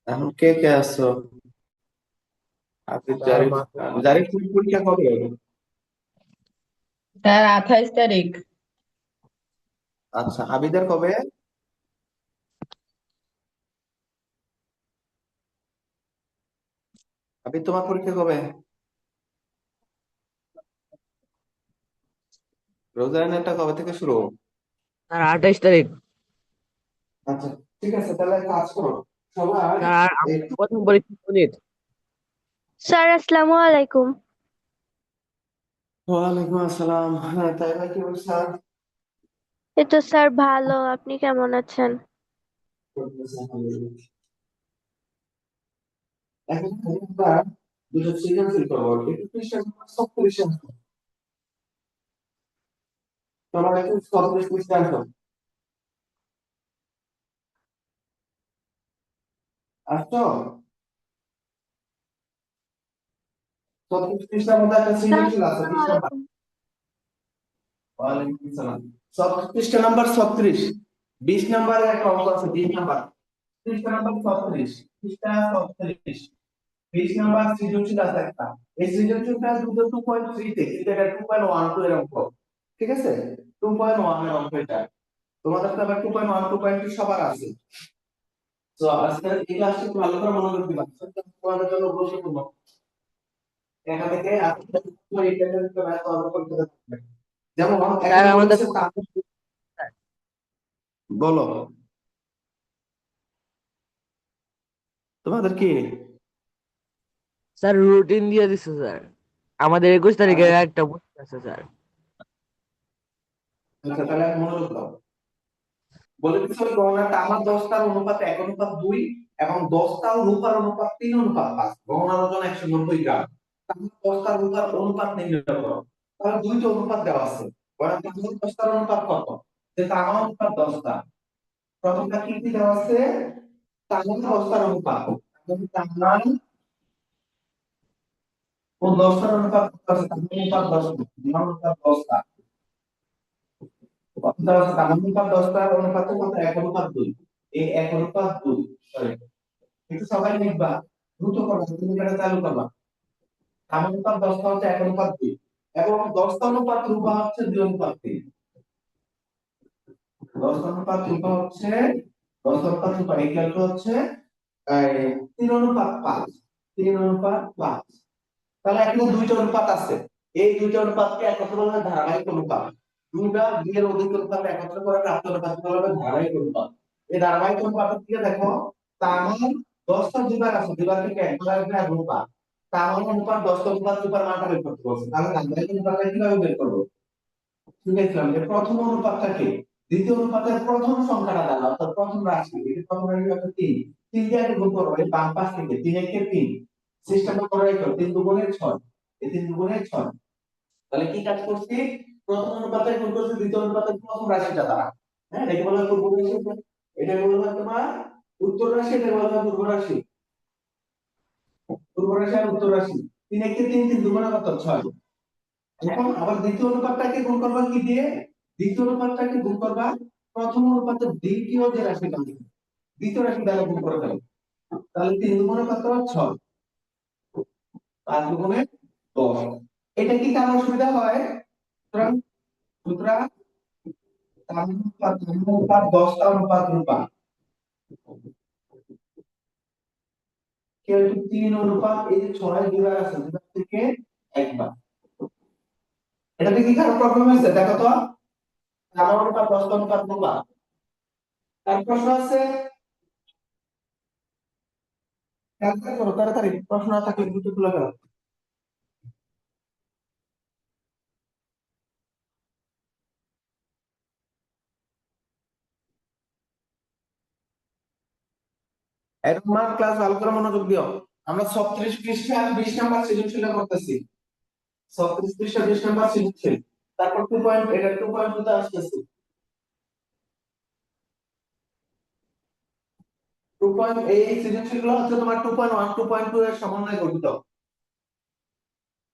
এখন কে কে আছো? আবির, জারিফ। জারিফ, তুমি পরীক্ষা কবে? স্যার 28 তারিখ। আচ্ছা, আবিদের কবে? আবির, তোমার পরীক্ষা কবে? রোজায়নেরটা কবে থেকে শুরু? স্যার 28 তারিখ। আচ্ছা, ঠিক আছে, তাহলে কাজ করো সবাই। স্যার আমাদের একটু। প্রথম পরীক্ষা গণিত। স্যার আসসালামু আলাইকুম। ওয়ালাইকুম আসসালাম। হ্যাঁ, তাই নাকি স্যার? এই তো স্যার ভালো, আপনি কেমন আছেন? এখন আমরা দুটো সৃজনশীল করবো, একটু পৃষ্ঠা সব পৃষ্ঠা আসো। তোমরা একটু 36 পৃষ্ঠা আসো। আসছো? 36 পৃষ্ঠার মধ্যে একটা স্যার সৃজনশীল আছে, আসসালামু পৃষ্ঠা। আলাইকুম। ওয়ালাইকুম আসসালাম। পৃষ্ঠা নাম্বার 36। 20 নম্বরের একটা অঙ্ক আছে, 20 নাম্বার। পৃষ্ঠা নাম্বার 36। পৃষ্ঠা 36। 20 নাম্বার সৃজনশীল আছে একটা। এই সৃজনশীলটা 2.3 তে, কিন্তু এটা 2.12 এর অঙ্ক। ঠিক আছে? 2.1 এর অঙ্ক এটা। তোমাদের তো আবার 2.1 2.2 সবার আছে। তো আজকে এই ক্লাসটা একটু ভালো করে মনোযোগ দিবা, তোমাদের জন্য গুরুত্বপূর্ণ। এখান থেকে আজকে তোমার এটা কিন্তু ম্যাথ সলভ করতে হবে। যেমন স্যার এখানে আমাদের বলেছে বলো, তোমাদের কি? স্যার রুটিন দিয়ে দিচ্ছে স্যার। আমাদের 21 তারিখে আচ্ছা, একটা পরীক্ষা আছে স্যার। আচ্ছা, তাহলে এখন মনোযোগ দাও। বলে দিচ্ছে ওই গণনাটা আমার 10টার অনুপাত 1:2 এবং 10টাও রূপার অনুপাত 3:5। গণনার ওজন 190 গ্রাম। তাহলে 10টার রূপার অনুপাত নির্ণয় করো। তাহলে দুইটা অনুপাত দেওয়া আছে। বলেন তো, 10টার অনুপাত কত? যে তামা অনুপাত 10টা। প্রথমটা কি কি দেওয়া আছে? তামা 10টার অনুপাত। তামা ও 10টার অনুপাত কত আছে? তামা অনুপাত 10টা। তামা অনুপাত 10টা। কত দেওয়া আছে? তামা অনুপাত 10টার অনুপাত কত? 1:2। এই 1:2, সরি, একটু সবাই লিখবা, দ্রুত করবা, তুমি এটা চালু করবা। তামানুপাত 10টা হচ্ছে 1:2 এবং 10টা অনুপাত রূপা হচ্ছে 2:3। 10টা অনুপাত রূপা হচ্ছে 10টা অনুপাত রূপা ইকুয়াল টু হচ্ছে 3:5। 3:5। তাহলে এখানে দুইটা অনুপাত আছে। এই দুইটা অনুপাতকে একত্র বলা হয় ধারাবাহিক অনুপাত। দুইটা দুইয়ের অধিক অনুপাত একত্র করে প্রাপ্ত অনুপাত বলা হয় ধারাবাহিক অনুপাত। এই ধারাবাহিক অনুপাতের দিকে দেখো, তামান 10টা দুইবার আছে, দুইবার থেকে একবার আসবে আর রূপা। তামান অনুপাত 10টা অনুপাত রূপার মানটা বের করতে বলছে, তাহলে ধারাবাহিক অনুপাতটা কিভাবে বের করবো? শিখেছিলাম যে প্রথম অনুপাতটাকে দ্বিতীয় অনুপাতের প্রথম সংখ্যাটা দ্বারা, অর্থাৎ প্রথম রাশি, এই প্রথম রাশি হচ্ছে 3। 3 দিয়ে আগে গুণ করবো, এই বাম পাশ থেকে 3 একে 3। সিস্টেমটা করে রাখো, 3 দুগুণে 6। এই 3 দুগুণে 6। তাহলে কি কাজ করছি? প্রথম অনুপাতে গুণ করছি দ্বিতীয় অনুপাতের প্রথম রাশিটা দ্বারা। হ্যাঁ, এটাকে বলা হয় পূর্ব রাশি। এটা বলা হয় তোমার উত্তর রাশি, এটা বলা হয় পূর্ব রাশি। পূর্ব রাশি আর উত্তর রাশি। 3 একে 3, 3 দুগুণে কত? 6। এখন আবার দ্বিতীয় অনুপাতটাকে গুণ করবা কি দিয়ে? দ্বিতীয় অনুপাতটাকে গুণ করবা প্রথম অনুপাতের দ্বিতীয় যে রাশিটা আছে, দ্বিতীয় রাশি দ্বারা গুণ করে ফেলো। তাহলে 3 দুগুণে কত? 6। 5 দুগুণে 10। এটা কি কারণ সুবিধা হয়? সুতরাং সুতরাং তার অনুপাত 10টা অনুপাত রূপা কেউ 3 অনুপাত, এই যে 6 দুইবার আছে, দুইবার থেকে একবার। এটাতে কি কারো প্রবলেম হয়েছে? দেখো তো, তার অনুপাত 10টা অনুপাত রূপা। তার প্রশ্ন আছে? ক্যালকুলেট করো তাড়াতাড়ি, প্রশ্ন না থাকলে দ্রুত তুলে ফেলো। এরকম ক্লাস ভালো করে মনোযোগ দিও। আমরা 36 পৃষ্ঠা 20 নাম্বার সৃজনশীল করতেছি। 36 পৃষ্ঠা 20 নাম্বার সৃজনশীল। তারপর 2 পয়েন্ট, এটা 2.2 তে আসতেছি। 2 পয়েন্ট, এই সৃজনশীল গুলো হচ্ছে তোমার 2.1 2.2 এর সমন্বয়ে গঠিত।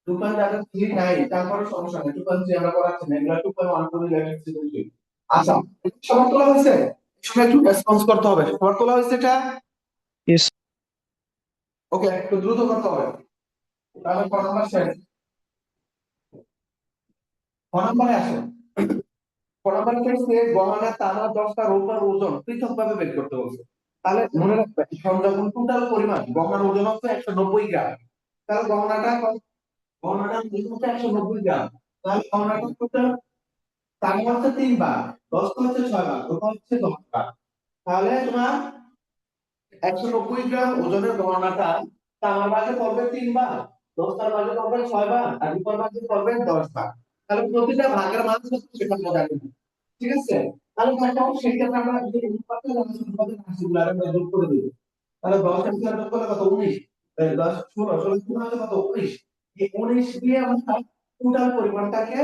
2.3 নাই, তারপরে সমস্যা নেই। 2.3 আমরা করাচ্ছি না, এগুলো 2.1 টু রিলেটেড সৃজনশীল। আচ্ছা, সবার তোলা হয়েছে? সময় একটু রেসপন্স করতে হবে। সবার তোলা হয়েছে এটা? Yes. ওকে, একটু দ্রুত করতে হবে। তাহলে ক নাম্বার শেষ। ক নাম্বারে আসো। ক নাম্বার ক্ষেত্রে গহনা তামা দশটা রূপার ওজন পৃথক ভাবে বের করতে বলছে। তাহলে মনে রাখবে এখন যখন টোটাল পরিমাণ গহনার ওজন হচ্ছে 190 গ্রাম, তাহলে গহনাটা ওজন হচ্ছে 190 গ্রাম। তাহলে গহনাটা টোটাল তামা হচ্ছে 3 ভাগ, দশটা হচ্ছে 6 ভাগ, রূপা হচ্ছে 10 ভাগ। তাহলে তোমার 190 গ্রাম ওজনের গহনাটা তামার ভাগে পড়বে 3 ভাগ, দশটার ভাগে পড়বে 6 ভাগ, আর রূপার ভাগে পড়বে 10 ভাগ। তাহলে প্রতিটা ভাগের মান কত সেটা আমরা জানি না। ঠিক আছে, তাহলে দেখো সেক্ষেত্রে আমরা যে অনুপাতটা জানি অনুপাতের রাশিগুলো আমরা যোগ করে দিব। তাহলে 10 এর সাথে যোগ করলে কত 19, 10 16 16 গুণ হচ্ছে কত 19। এই 19 দিয়ে আমরা টোটাল পরিমাণটাকে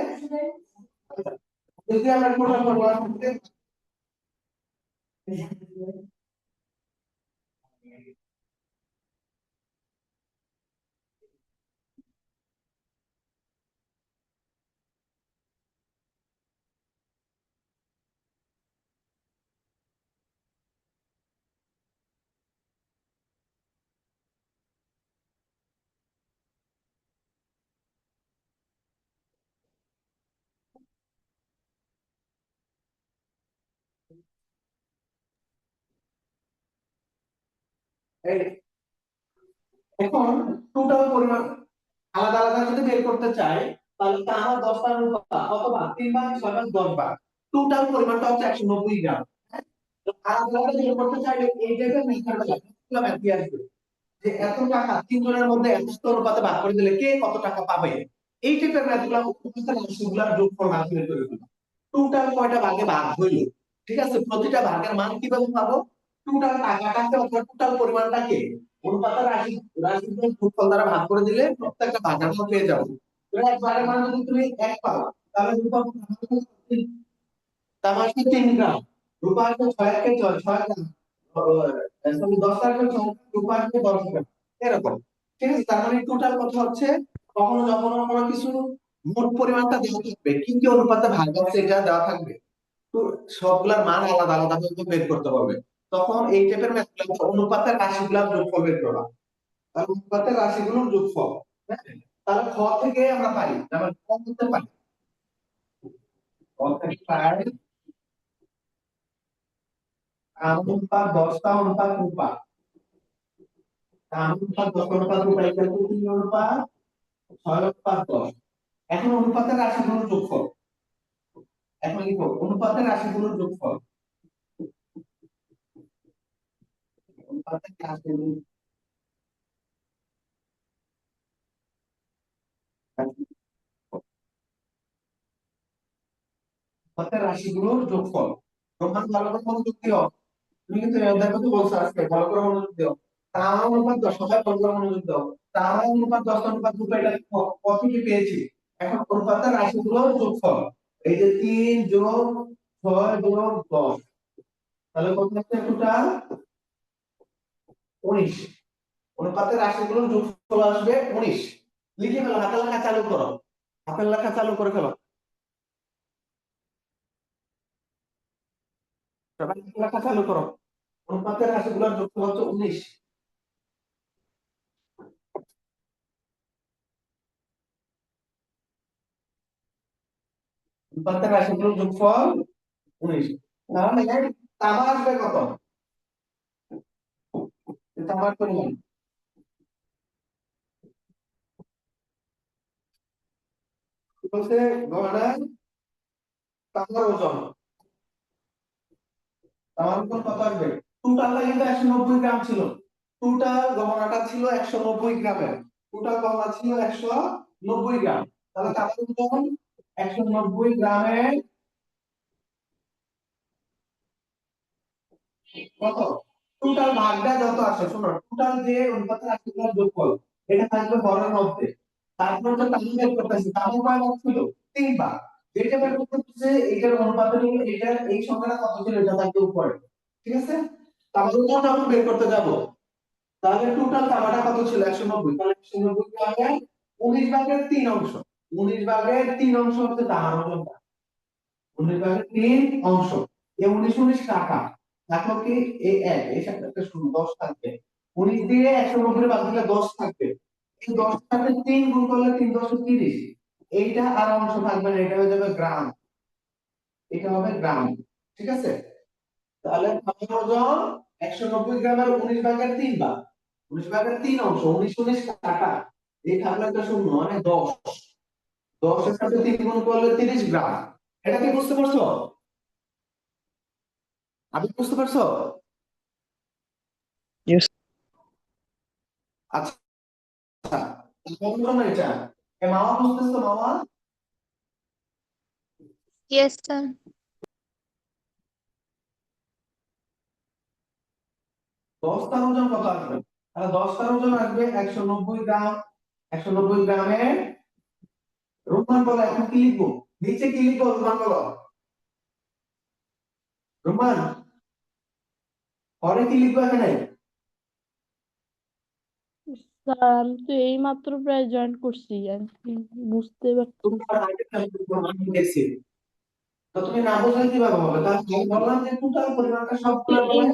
যদি আমরা টোটাল পরিমাণটাকে এই এখন টোটাল পরিমাণ আলাদা আলাদা যদি বের করতে চাই, তাহলে তামা 10টা রূপা অথবা 3 ভাগ 6 ভাগ 10 ভাগ, টোটাল পরিমাণটা হচ্ছে 190 গ্রাম। তো আলাদা আলাদা বের করতে চাইলে এই টাইপের মেথড লাগবে, আসবে যে এত টাকা তিনজনের মধ্যে এত অনুপাতে ভাগ করে দিলে কে কত টাকা পাবে। এই টাইপের ম্যাথগুলো রাশিগুলোর যোগফল মান বের করে দিলাম। টোটাল কয়টা ভাগে ভাগ হইলো, ঠিক আছে, প্রতিটা ভাগের মান কিভাবে পাবো, টোটাল টাকাটাকে অথবা টোটাল পরিমাণটাকে অনুপাতের রাশিগুলোর যোগফল দ্বারা ভাগ করে দিলে প্রত্যেকটা ভাগের মান পেয়ে যাবো। এবার এক ভাগের মান যদি তুমি 1 পাও, তাহলে রূপা তার মানে 3 গ্রাম, রূপা আসবে 6 গ্রাম, 10 টাকা রূপা আসবে 10 গ্রাম, এরকম। ঠিক আছে, তার মানে টোটাল কথা হচ্ছে কখনো যখন কোনো কিছু মোট পরিমাণটা দেওয়া থাকবে কি কি অনুপাতে ভাগ আছে এটা দেওয়া থাকবে, তো সবগুলার মান আলাদা আলাদা ভাবে বের করতে পারবে। তখন এই টাইপের ম্যাথগুলো অনুপাতের রাশিগুলোর যোগফল বের করবা। আর অনুপাতের রাশিগুলোর যোগফল, হ্যাঁ? তাহলে খ থেকে আমরা পাই, আমরা খ করতে পারি, খ থেকে পাই অনুপাত 10টা অনুপাত রূপা, অনুপাত 10 অনুপাত রূপা ইকুয়াল টু 3 অনুপাত 6 অনুপাত 10। এখন অনুপাতের রাশিগুলোর যোগফল, এখন লিখো অনুপাতের রাশিগুলোর যোগফল, অনুপাতের রাশিগুলোর অনুপাতের রাশিগুলোর যোগফল। রোমান ভালো করে মনোযোগ দিও, তুমি কিন্তু দেখো তো বলছো আজকে ভালো করে মনোযোগ দিও। তারা অনুপাত 10, সবাই ভালো করে মনোযোগ দাও। তারা অনুপাত 10 অনুপাত রূপা এটা কত কি পেয়েছি। এখন অনুপাতের রাশিগুলোর যোগফল, এই যে 3 যোগ 6 যোগ 10, তাহলে কত হচ্ছে টোটাল 19। অনুপাতের রাশিগুলোর যোগফল আসবে 19। লিখে ফেলো, হাতের লেখা চালু করো, হাতের লেখা চালু করে ফেলো, সবাই হাতের লেখা চালু করো। অনুপাতের রাশিগুলোর যোগফল হচ্ছে 19। অনুপাতের রাশিগুলোর যোগফল 19। তাহলে তামা আসবে কত, তামার পরিমাণ বলতে গহনায় তামার ওজন, তামার ওজন কত আসবে, টোটালটা কিন্তু 190 গ্রাম ছিল, টোটাল গহনাটা ছিল 190 গ্রামের, টোটাল গহনা ছিল 190 গ্রাম। তাহলে তামার ওজন 190 গ্রামের কত, টোটাল ভাগটা যত আসে, শোনো টোটাল যে অনুপাতের রাশিগুলোর যোগফল এটা থাকবে হরের মধ্যে। তারপর তো তাহলে বের করতেছি, তাহলে কয় ভাগ ছিল, 3 ভাগ। যেটা বের করতেছে এইটার অনুপাতের হলো এটা, এই সংখ্যাটা কত ছিল এটা থাকবে উপরে। ঠিক আছে, তাহলে ওটা যখন বের করতে যাব, তাহলে টোটাল তামাটা কত ছিল 190, তাহলে 190 কে আগে 19 ভাগের 3 অংশ, 19 ভাগের 3 অংশ হচ্ছে তামার ওজনটা, 19 ভাগের 3 অংশ, এই 19 19 টাকা, দেখো কি এই এক এই সাথে একটা শূন্য 10 থাকবে, 19 দিয়ে 190 বাদ দিলে 10 থাকবে। এই 10 সাথে 3 গুণ করলে 3 10 30। এইটা আর অংশ থাকবে না, এটা হয়ে যাবে গ্রাম, এটা হবে গ্রাম। ঠিক আছে, তাহলে আমার ওজন 190 গ্রামের 19 ভাগের 3 ভাগ, 19 ভাগের 3 অংশ, 19 19 কাটা, এই থাকলে একটা শূন্য মানে 10। 10 এর সাথে 3 গুণ করলে 30 গ্রাম। এটা কি বুঝতে পারছো? আপনি বুঝতে পারছো? Yes. আচ্ছা, বলতো না এটা, এ মামা বুঝতেছো মামা? Yes sir. 10 টার ওজন কত আসবে? তাহলে 10 টার ওজন আসবে 190 গ্রাম। 190 গ্রামে রোমান বলো, এখন কি লিখবো? নিচে কি লিখবো রোমান বলো? রোমান, পরে কি লিখবো এখানে? স্যার আমি তো এই মাত্র প্রায় জয়েন করছি, আমি বুঝতে পারছি না। তোমার আগে আমি দেখছি, তো তুমি না বুঝলে কিভাবে হবে? তাহলে আমি বললাম যে টোটাল পরিমাণটা সবগুলোর বলে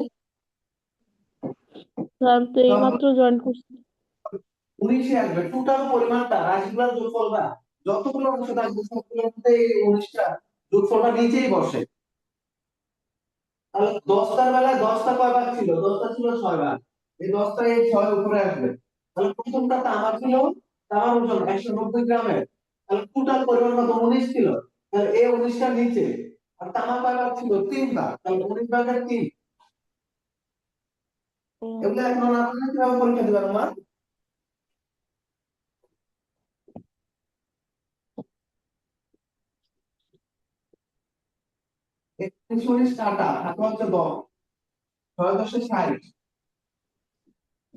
স্যার আমি তো এই মাত্র জয়েন করছি। 19 এ আসবে টোটাল পরিমাণটা, রাশিগুলোর যোগফলটা যতগুলো অংশ থাকবে সবগুলোর মধ্যে এই 19টা যোগফলটা নিচেই বসে। তাহলে 10টার বেলায় 10টা কয় ভাগ ছিল? 10টা ছিল 6 ভাগ। এই 10টা এই 6 উপরে আসবে। তাহলে প্রথমটা তামা ছিল, তামার ওজন 190 গ্রামের। তাহলে টোটাল পরিমাণ কত? 19 ছিল। তাহলে এই 19টা নিচে। আর তামা কয় ভাগ ছিল? 3 ভাগ। তাহলে 19 ভাগের 3। এগুলো এখন না করলে কিভাবে পরীক্ষা দিবেন মা? 19 কাটা থাকে হচ্ছে 10, 6 10 60,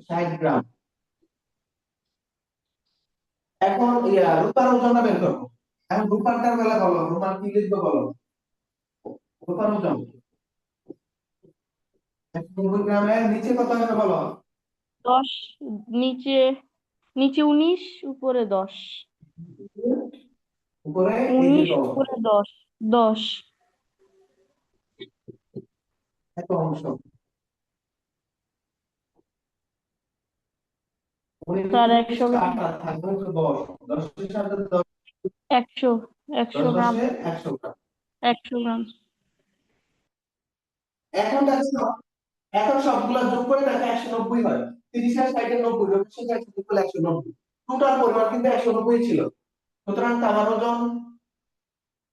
60 গ্রাম। এখন রূপার ওজনটা বের করবো। এখন রূপারটার বেলা বলো, রূপার কি লিখবো বলো? রূপার ওজন 190 গ্রামের নিচে কত আসবে বলো? 10, নিচে নিচে 19, উপরে 10। উপরে এই যে 19 10, উপরে 10, 10। এত অংশ। 19 স্যার 19 100 গ্রাম। কাটা থাকবে হচ্ছে 10, 10 এর সাথে 10, 100, 10 100 গ্রাম। 10 এ 100 গ্রাম। 100 গ্রাম। এখন দেখো, এখন সবগুলা যোগ করে দেখো 190 হয়। 30 আর 60 এর 90, 90 সাথে 100 যোগ করলে 190। টোটাল পরিমাণ কিন্তু 190 ছিল। সুতরাং তামার ওজন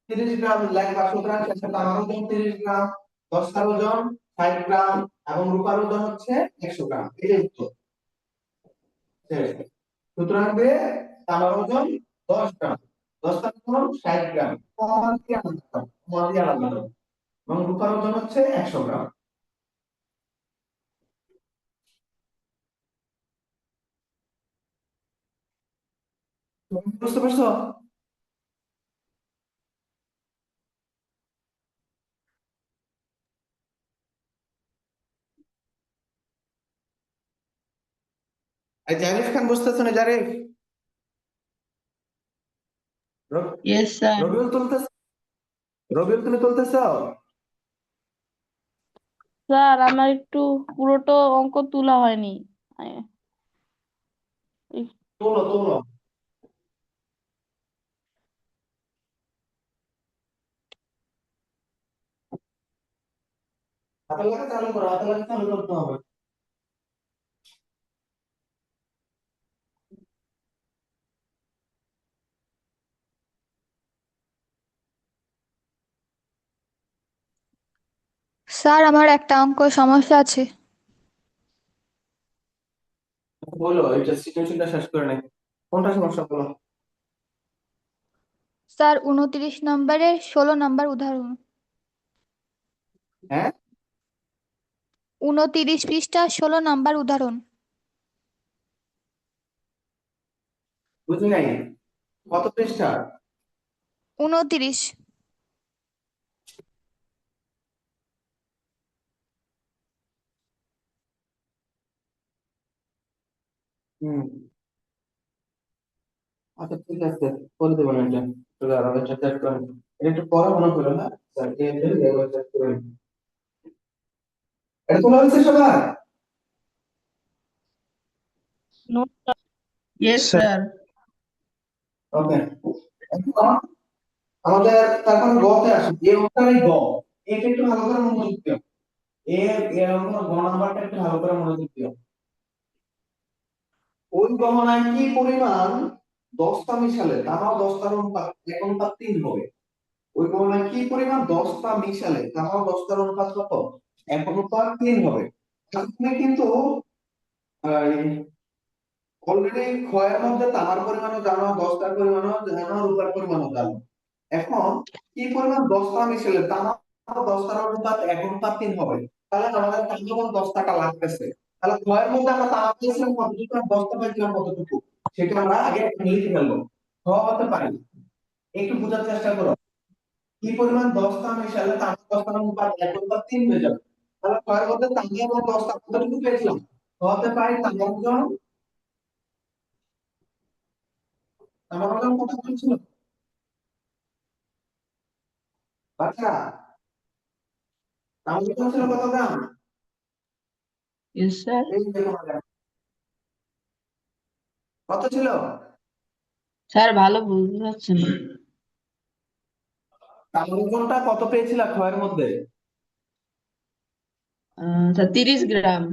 30 গ্রাম লাগবে, সুতরাং শেষে তামার ওজন 30 গ্রাম, দস্তার ওজন 60 গ্রাম এবং রূপার ওজন হচ্ছে 100 গ্রাম। এটাই উত্তর। শেষ। সুতরাং তামার ওজন 10 গ্রাম, দস্তার ওজন 60 গ্রাম, কমা দিয়ে আলাদা, কমা দিয়ে আলাদা হবে। এবং রূপার ওজন হচ্ছে 100 গ্রাম। তুমি বুঝতে পারছো? আর জারিফ খান বুঝতেছো না? Zarif, Yes, sir. রবিউল তুলতেছ? রবিউল তুমি তুলতেছো? স্যার আমার একটু পুরোটা অঙ্ক তোলা হয়নি। এই- তোলো তোলো। হাতের লেখা চালু করো, হাতের লেখা চালু করতে হবে। স্যার আমার একটা অঙ্ক সমস্যা আছে। বলো, এটা সিচুয়েশনটা শেষ করে নাকি কোনটা সমস্যা বলো? স্যার 29 নম্বরের 16 নম্বর উদাহরণ। হ্যাঁ, 29 পৃষ্ঠা 16 নম্বর উদাহরণ। বুঝি নাই, কত পৃষ্ঠা? 29। হুম, আচ্ছা ঠিক আছে, করে দেবো না এটা। তো দাঁড়াও, এটা চেক করে নিই। এটা একটু পরে মনে করো, হ্যাঁ স্যার কে চেক করে নিই। এটা তোলা হয়েছে সবার? Note Yes, sir. ওকে, আমাদের তারপর গতে আসি। এই অঙ্কটাই গ, এটা একটু ভালো করে মনোযোগ দিও। এর অঙ্ক গ নাম্বারটা একটু ভালো করে মনোযোগ দিও। ওই গহনায় কি পরিমাণ দস্তা মিশালে তাহাও দস্তার অনুপাত 1:3 হবে। ওই গহনায় কি পরিমাণ দস্তা মিশালে তাহাও দস্তার অনুপাত কত? 1:3 হবে। তুমি কিন্তু অলরেডি ক্ষয়ের মধ্যে তামার পরিমাণও জানো, দস্তার পরিমাণও জানো, রূপার পরিমাণও জানো। এখন কি পরিমাণ দস্তা মিশালে তামা ও দস্তার অনুপাত 1:3 হবে। তাহলে আমাদের তামা এবং দস্তাটা লাগতেছে। তাহলে ক্ষয়ের মধ্যে আমরা তামা পেয়েছিলাম কতটুকু আর দস্তা পেয়েছিলাম কতটুকু, সেটা আমরা আগে লিখে ফেলবো। খ হতে পারি, একটু বোঝার চেষ্টা করো। কি পরিমাণ দস্তা মিশালে তামা দস্তার অনুপাত 1:3 হয়ে যাবে। তাহলে ক্ষয়ের মধ্যে তামা এবং দস্তা কতটুকু পেয়েছিলাম? খ হতে পারি তামার ওজন, তামার ওজন কত ছিল বাচ্চা? তামার ওজন ছিল কত গ্রাম? Yes, sir. এই দেখো গ্রাম। কত ছিল? স্যার ভালো বুঝতে পারছি না। তামার ওজনটা কত পেয়েছিলা ক্ষয়ের মধ্যে? স্যার 30 গ্রাম।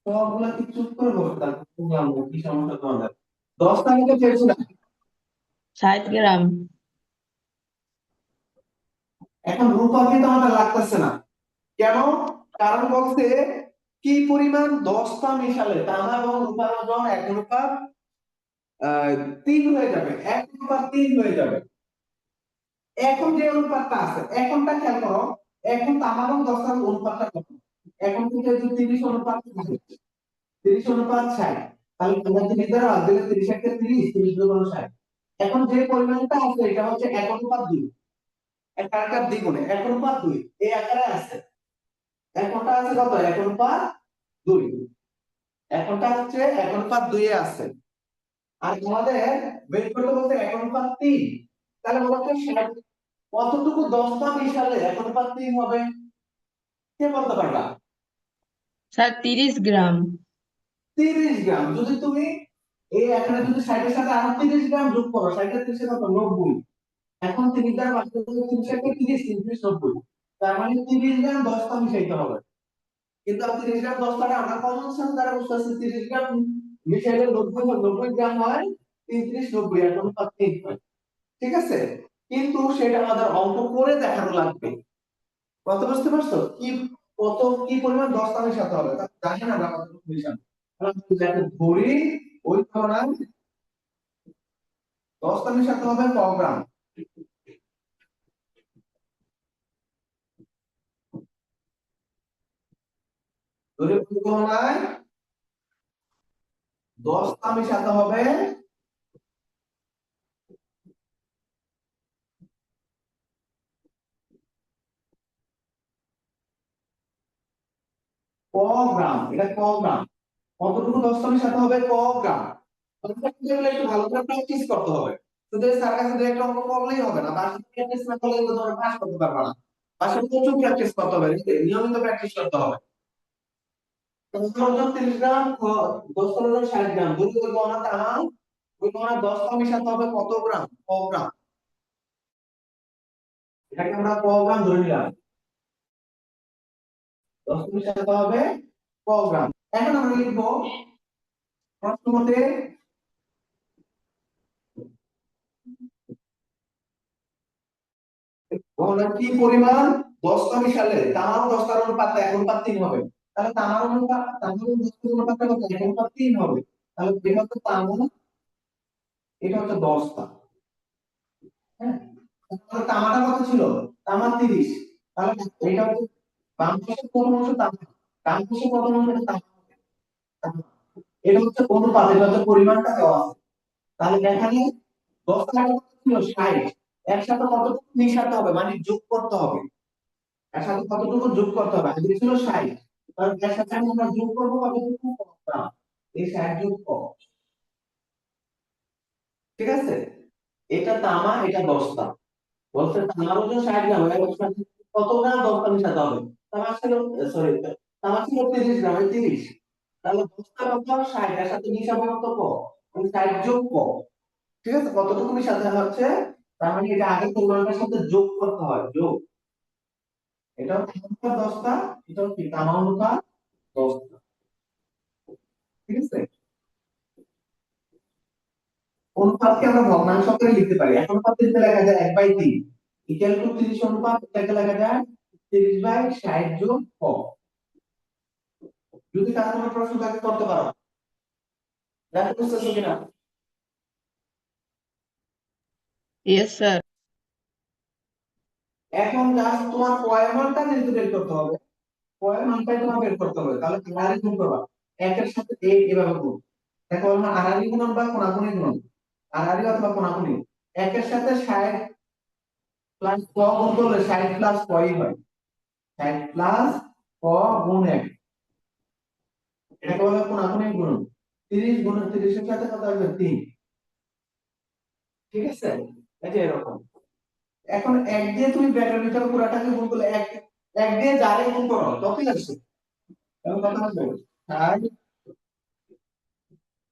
সবগুলা কি চুপ করে বসে থাকো? তুমি আমগো কি সমস্যা তোমাদের? 10 তারিখে পেয়েছিলাম। 60 গ্রাম। এখন রূপা কিন্তু আমাদের লাগতেছে না। কেন? কারণ বলছে কি পরিমাণ দস্তা মিশালে তামা এবং রূপার ওজন 1:3 হয়ে যাবে, 1:3 হয়ে যাবে। এখন যে অনুপাতটা আছে, এখনটা খেয়াল করো। এখন তামা এবং দস্তার অনুপাতটা কত? এখন কিন্তু এই যে 30:60 থাকে। 30:60, তাহলে আমরা 30 দ্বারা ভাগ দিলে 30 একটা 30, 30 গুণ 60। এখন যে পরিমাণটা আছে এটা হচ্ছে 1:2, একটা আকার দ্বিগুণে 1:2 এই আকারে আছে। এখনটা আছে কত? 1:2। এখনটা হচ্ছে 1:2 এ আছে। আর আমাদের বের করতে বলতে 1:3। তাহলে বলতে কতটুকু দস্তা মিশালে 1:3 হবে? কে বলতে পারবা? স্যার 30 গ্রাম। 30 গ্রাম। যদি তুমি এই এখানে যদি 60 এর সাথে আরো 30 গ্রাম যোগ করো, 60 এর 30 কত? 90। এখন 30 দ্বারা ভাগ করতে হবে, 30 এর 30, 30 90। তার মানে 30 গ্রাম দস্তা মিশাইতে হবে। কিন্তু আর 30 গ্রাম দস্তাটা আমরা কমন সেন্স দ্বারা বুঝতেছি, 30 গ্রাম মিশাইলে 90 গ্রাম হয়, 33 90 এখন 3 হয়। ঠিক আছে, কিন্তু সেটা আমাদের অঙ্ক করে দেখানো লাগবে। কত বুঝতে পারছো? কি কত কি পরিমাণ দস্তা মিশাতে হবে তা জানি না আমরা কতটুকু মিশাবো। যাতে ধরি ওই ধরনের দস্তা মিশাতে হবে ক গ্রাম। ধরি ওই ধরনের দস্তা মিশাতে হবে ক গ্রাম। এটা ক গ্রাম। কতটুকু দস্তা মিশাতে হবে? ক গ্রাম। অঙ্কটা কিন্তু এগুলো একটু ভালো করে প্র্যাকটিস করতে হবে। শুধু স্যার কাছে দু একটা অঙ্ক করলেই হবে না, বাসায় প্র্যাকটিস না করলে কিন্তু তোমরা পাস করতে পারবে না। বাসায় প্রচুর প্র্যাকটিস করতে হবে, নিয়মিত প্র্যাকটিস করতে হবে। দস্তার ওজন 30 গ্রাম, দস্তার ওজন 60 গ্রাম। দুই দুই গণনা তামা, ওই গণনা দস্তা মিশাতে হবে কত গ্রাম? ক গ্রাম। এটাকে আমরা ক গ্রাম ধরে নিলাম। দস্তা মিশাতে হবে ক গ্রাম। এখন আমরা লিখবো প্রশ্ন মতে গণনা কি পরিমাণ দস্তা মিশালে তামা ও দস্তার অনুপাত 1:3 হবে। তাহলে তামার অনুপাত, তামার ও দস্তার অনুপাতটা কত? 1:3 হবে। তাহলে এটা হচ্ছে তামা, এটা হচ্ছে দস্তা। হ্যাঁ, তাহলে তামাটা কত ছিল? তামা 30। তাহলে এটা হচ্ছে বাম পাশে কত অংশ তামা, ডান পাশে কত অংশ তামা। তামা। এটা হচ্ছে অনুপাত, এটা হচ্ছে পরিমাণটা দেওয়া আছে। তাহলে এখানে 10 টাকা ছিল 60, একসাথে কতটুকু মিশাতে হবে মানে যোগ করতে হবে। একসাথে কতটুকু যোগ করতে হবে? আগে ছিল 60, তাহলে এর সাথে আমরা যোগ করব কতটুকু? না, এই 60 যোগ কর। ঠিক আছে, এটা তামা, এটা দস্তা। বলছে তামার ওজন 60 গ্রাম, এর সাথে কত গ্রাম দস্তা মিশাতে হবে? তামা ছিল, সরি, আমার ছিল 30 গ্রাম, এই 30। তাহলে বস্তা কত? 60, এর সাথে মিশাবো কত? ক, মানে 60 যোগ ক। ঠিক আছে, কতটুকু মিশাতে হচ্ছে? তার মানে এটা আগের পরিমাণটার সাথে যোগ করতে হয়, যোগ। এটা হচ্ছে অনুপাত 10টা, এটা হচ্ছে তামা অনুপাত 10টা। ঠিক আছে, অনুপাতকে আমরা ভগ্নাংশ করে লিখতে পারি। এক অনুপাত লিখতে লেখা যায় 1/3 ইকুয়াল টু 30 অনুপাত, এটাকে লেখা যায় 30/60 যোগ ক। যদি কার কোনো প্রশ্ন থাকে করতে পারো, দেখো বুঝতেছো কিনা। Yes sir. এখন জাস্ট তোমার পয়ের মানটা যেহেতু বের করতে হবে, পয়ের মানটাই তোমার বের করতে হবে, তাহলে আড়াআড়ি গুণ করবা। একের সাথে এভাবে গুণ। দেখো আমরা আড়াআড়ি গুণন বা কোণাকুণি গুণন, আড়াআড়ি অথবা কোণাকুণি। একের সাথে 60 প্লাস ক গুণ করলে 60 প্লাস কই হয়, 60 প্লাস ক গুণ 1, এটাকে বলে কোণাকুণি গুণন। 30 গুণ 30 এর সাথে কত আসবে? 3। ঠিক আছে, এই যে এরকম। এখন এক দিয়ে তুমি ব্র্যাকেটের ভিতরে পুরাটাকে গুণ করলে এক, এক দিয়ে যারে গুণ করো ততই আসবে। তাহলে কত আসবে? 60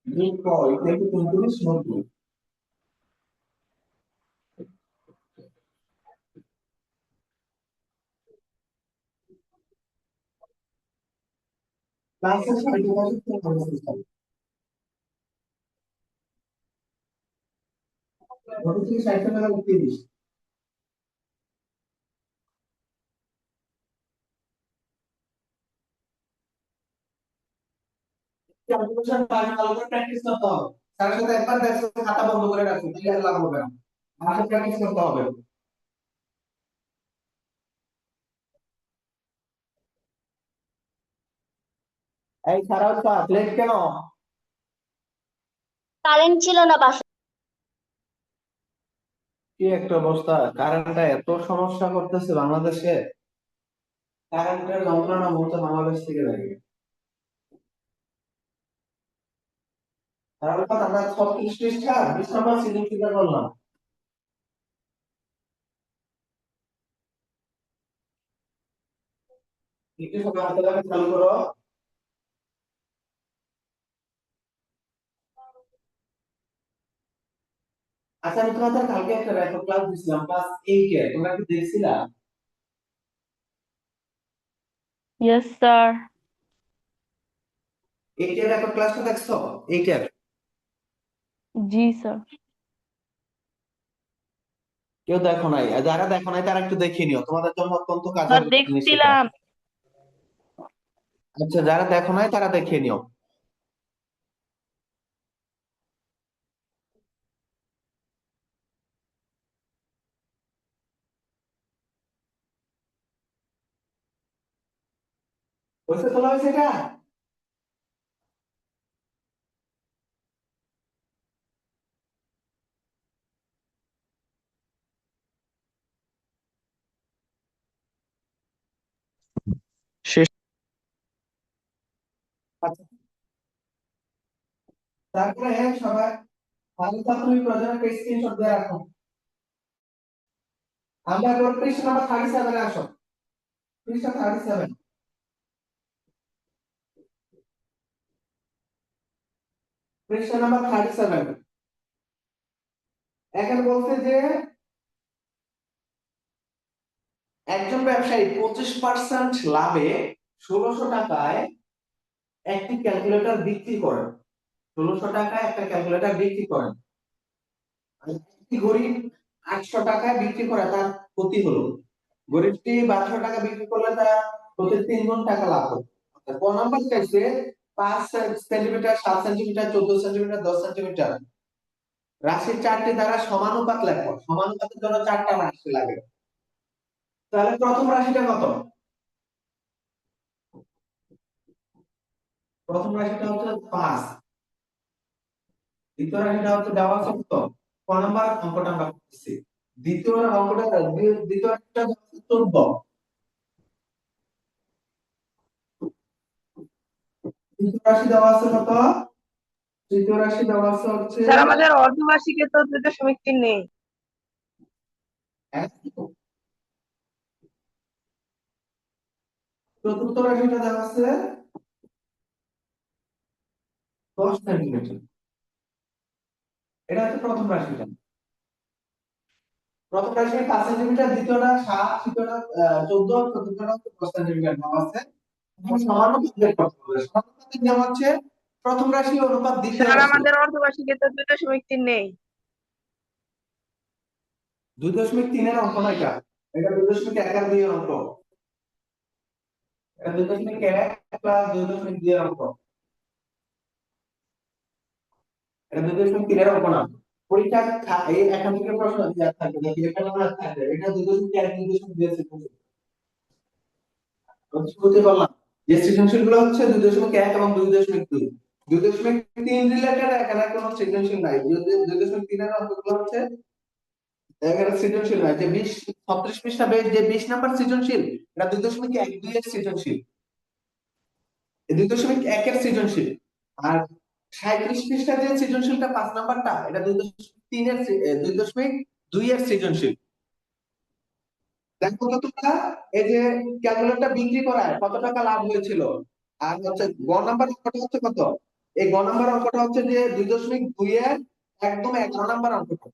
যোগ ক ইকুয়াল টু 39/90। ক্লাসের সাথে যোগাযোগ করতে হবে। কত থেকে 60 টাকা 30। ক্যালকুলেশন ভালো করে প্র্যাকটিস করতে হবে। তার সাথে একবার দেখো, খাতা বন্ধ করে রাখো, তাহলে আর লাভ হবে না। ভালো প্র্যাকটিস করতে হবে। এই সারা প্লেট কেন? কারেন্ট ছিল না বাসায়। কি একটা অবস্থা, কারেন্টটা এত সমস্যা করতেছে বাংলাদেশে। কারেন্টের যন্ত্রণা মূলত বাংলাদেশ থেকে লাগে। তাহলে আমরা 36 পৃষ্ঠা 20 নম্বর সিজন চিন্তা করলাম। একটু সবাই হাতে লাগে চালু করো। আচ্ছা, আমি তোমাদের কালকে একটা রেকর্ড ক্লাস দিছিলাম, ক্লাস 8 এর, তোমরা কি দেখছিলা? Yes sir. 8 এর রেকর্ড ক্লাসটা দেখছো? 8 এর জি স্যার। কেউ দেখো নাই? আর যারা দেখো নাই তারা একটু দেখে নিও, তোমাদের জন্য অত্যন্ত স্যার কাজের জিনিস এটা। দেখছিলাম। আচ্ছা, যারা দেখো নাই তারা দেখে নিও। বুঝতে তোলা হয়েছে এটা? শেষ। আচ্ছা, তারপরে সবাই ভালো তুমি প্রয়োজনে একটা স্ক্রিনশট দিয়ে রাখো। আমরা এবার পৃষ্ঠা নাম্বার 37 এ আসো। পৃষ্ঠা 37, পৃষ্ঠা নাম্বার 37। এখানে বলছে যে একজন ব্যবসায়ী 25% লাভে 1600 টাকায় একটি ক্যালকুলেটর বিক্রি করেন। 1600 টাকায় একটা ক্যালকুলেটর বিক্রি করেন। আর একটি গরিব 800 টাকায় বিক্রি করে, তার ক্ষতি হলো। গরিবটি 1200 টাকা বিক্রি করলে তার প্রতি 3 গুণ টাকা লাভ হলো। ক নাম্বার চাইছে 5 সেন্টিমিটার, 7 সেন্টিমিটার, 14 সেন্টিমিটার, 10 সেন্টিমিটার রাশির চারটি দ্বারা সমানুপাত লেখো। সমানুপাতের জন্য চারটা রাশি লাগে। তাহলে প্রথম রাশিটা কত? প্রথম রাশিটা হচ্ছে 5, দ্বিতীয় রাশিটা হচ্ছে দেওয়া আছে কত? ক নাম্বার অঙ্কটা আমরা করতেছি। দ্বিতীয় অঙ্কটা, দ্বিতীয় রাশিটা হচ্ছে 14। তৃতীয় রাশি দেওয়া আছে কত? তৃতীয় রাশি দেওয়া আছে হচ্ছে স্যার আমাদের অর্ধবার্ষিকে তো দুটো সমীকরণ নেই। 1। চতুর্থ রাশিটা দেওয়া আছে 10 সেন্টিমিটার। এটা হচ্ছে প্রথম রাশিটা। প্রথম রাশি 5 সেন্টিমিটার, দ্বিতীয়টা 7, তৃতীয়টা 14, চতুর্থটা হচ্ছে 10 সেন্টিমিটার দেওয়া আছে। এখন সমানুপাত বের করতে হবে। সমানুপাতের নিয়ম হচ্ছে প্রথম রাশি অনুপাত দ্বিতীয় স্যার রাশি। আমাদের অর্ধবার্ষিকে তো 2.3 নেই। 2.3 এর অঙ্ক না এটা। এটা 2.1 আর 2 এর অঙ্ক। এটা 2.1 প্লাস 2.2 এর অঙ্ক। এটা 2.3 এর অঙ্ক না। পরীক্ষা এই এখান থেকে প্রশ্ন দেওয়া থাকবে, দেখি এখানে না থাকবে। এটা 2.1 2.2 এর শুরুতে বললাম যে সৃজনশীল গুলো হচ্ছে 2.1 এবং 2.2। 2.3 রিলেটেড এখানে কোনো সৃজনশীল নাই। 2.3 এর অঙ্কগুলো হচ্ছে এখানে সৃজনশীল নাই। যে 36 পৃষ্ঠা বেশ যে 20 নাম্বার সৃজনশীল, এটা 2.1 2 এর সৃজনশীল। এই 2.1 এর সৃজনশীল। আর 37 পৃষ্ঠা যে সৃজনশীলটা 5 নাম্বারটা, এটা 2.3 এর 2.2 এর সৃজনশীল। দেখো তো তোমরা, এই যে ক্যালকুলেটরটা বিক্রি করায় কত টাকা লাভ হয়েছিল। আর হচ্ছে গ নাম্বার অঙ্কটা হচ্ছে কত, এই গ নাম্বার অঙ্কটা হচ্ছে যে 2.2 এর একদম 11 নাম্বার অঙ্কটা।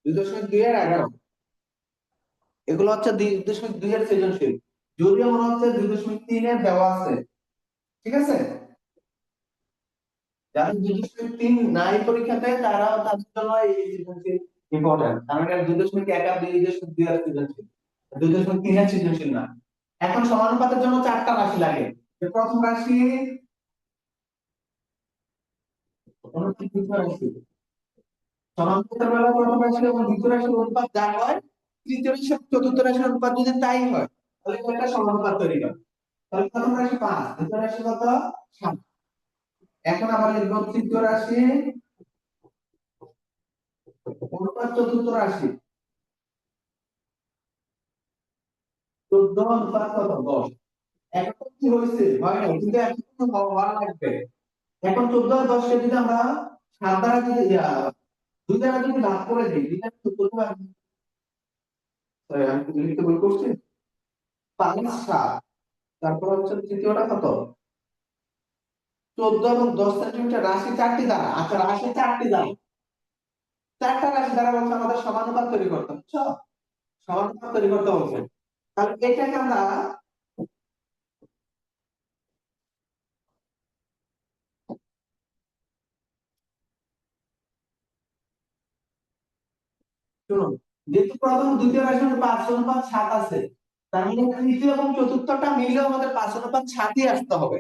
2.2 এর 11, এগুলো হচ্ছে 2.2 এর সৃজনশীল। যদিও মনে হচ্ছে 2.3 এর দেওয়া আছে। ঠিক আছে, যারা 2.3 নাই পরীক্ষাতে তারাও তাদের জন্য এই সৃজনশীল ইম্পর্টেন্ট, কারণ এটা 2.1 আর 2.2 এর সৃজনশীল, 2.3 এর সৃজনশীল না। এখন সমানুপাতের জন্য 4টা রাশি লাগে। যে প্রথম রাশি, দ্বিতীয় রাশি। সমানুপাতের বেলা প্রথম রাশি এবং দ্বিতীয় রাশির অনুপাত যা হয়, তৃতীয় রাশি এবং চতুর্থ রাশির অনুপাত যদি তাই হয়, তাহলে একটা সমানুপাত তৈরি হয়। তাহলে প্রথম রাশি 5, দ্বিতীয় রাশি কত 7। এখন আবার লিখব তৃতীয় রাশি অনুপাত চতুর্থ রাশি, 14 অনুপাত কত 10। এখন কি হয়েছে, হয় না, কিন্তু এখন তো হওয়া লাগবে। এখন 14 আর 10 কে যদি আমরা 7 দ্বারা যদি 2 দ্বারা যদি ভাগ করে দিই, এটা তো করতে পারবো। আমি কি লিখতে ভুল করছি? 5 7, তারপর হচ্ছে তৃতীয়টা কত 14 এবং 10 সেন্টিমিটার। রাশি 4টি দ্বারা, আচ্ছা রাশি 4টি দ্বারা, 4টা রাশি দ্বারা বলছে আমাদের সমানুপাত তৈরি করতে, বুঝছো? সমানুপাত তৈরি করতে বলছে। তাহলে এটাকে আমরা, শুনুন, যেহেতু প্রথম দ্বিতীয় রাশির 5 অনুপাত 7 আছে, তার মানে তৃতীয় এবং চতুর্থটা মিলে আমাদের 5 অনুপাত 7ই আসতে হবে।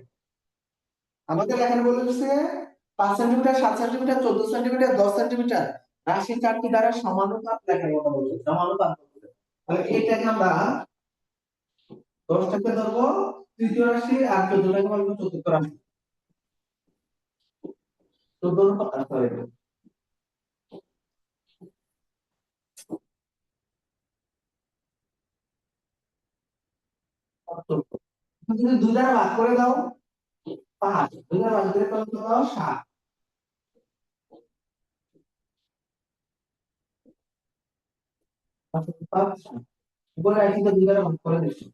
আমাদের এখানে বলেছে 5 সেন্টিমিটার, 7 সেন্টিমিটার, 14 সেন্টিমিটার, 10 সেন্টিমিটার রাশি 4টি দ্বারা সমানুপাত লেখার কথা বলছে, সমানুপাত বলছে। তাহলে এইটাকে আমরা 10টাকে ধরবো তৃতীয় রাশি আর 14টাকে বলবো চতুর্থ রাশি। 14 অনুপাত, সরি, যদি 2 দ্বারা ভাগ করে দাও 5, 2 দ্বারা ভাগ করে কত দাও 7। উপরে রাশিকে 2 দ্বারা ভাগ করে দিচ্ছি।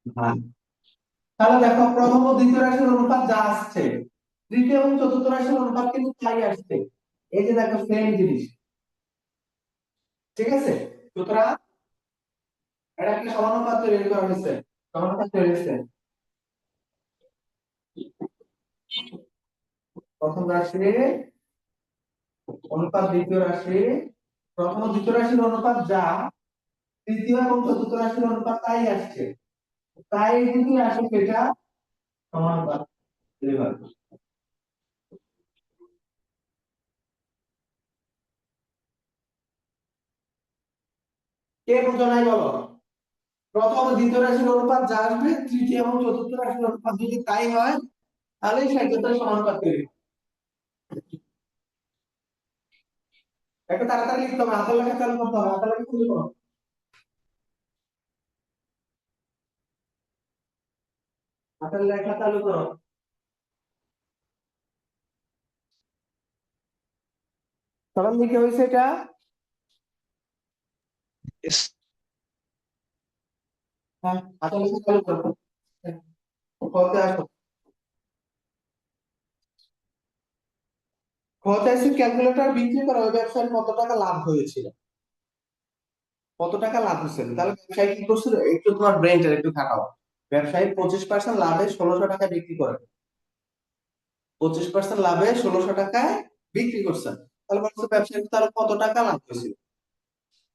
ভাগ। তাহলে দেখো প্রথম ও দ্বিতীয় রাশির অনুপাত যা আসছে, তৃতীয় এবং চতুর্থ রাশির অনুপাত কিন্তু তাই আসছে। এই যে দেখো সেম জিনিস। ঠিক আছে, সুতরাং এটা একটা সমানুপাত তৈরি করা হয়েছে। সমানুপাত তৈরি হয়েছে। প্রথম রাশি অনুপাত দ্বিতীয় রাশি, প্রথম ও দ্বিতীয় রাশির অনুপাত যা, তৃতীয় এবং চতুর্থ রাশির অনুপাত তাই আসছে। তাই যদি আসে সেটা সমানুপাত তৈরি হয়। কে বুঝো নাই বলো? প্রথম ও দ্বিতীয় রাশির অনুপাত যা আসবে, তৃতীয় এবং চতুর্থ রাশির অনুপাত যদি তাই হয়, তাহলে সেক্ষেত্রে সমানুপাত তৈরি হয়। একটু তাড়াতাড়ি লিখতে হবে, হাতের লেখা চালু করতে হবে। হাতের লেখা চালু করো, হাতের লেখা চালু করো। সবার লিখে হয়েছে এটা? হ্যাঁ, আচ্ছা লিখে চালু করো। খতে আসো। খতে এসে ক্যালকুলেটর বিক্রি করা ওই ব্যবসায় কত টাকা লাভ হয়েছিল, কত টাকা লাভ হয়েছিল। তাহলে ব্যবসায়ী কি করছিল, একটু তোমার ব্রেনটা একটু খাটাও। ব্যবসায়ী 25% লাভে 1600 টাকা বিক্রি করে, 25% লাভে 1600 টাকায় বিক্রি করছেন। তাহলে বলছো ব্যবসায়ী তাহলে কত টাকা লাভ হয়েছিল?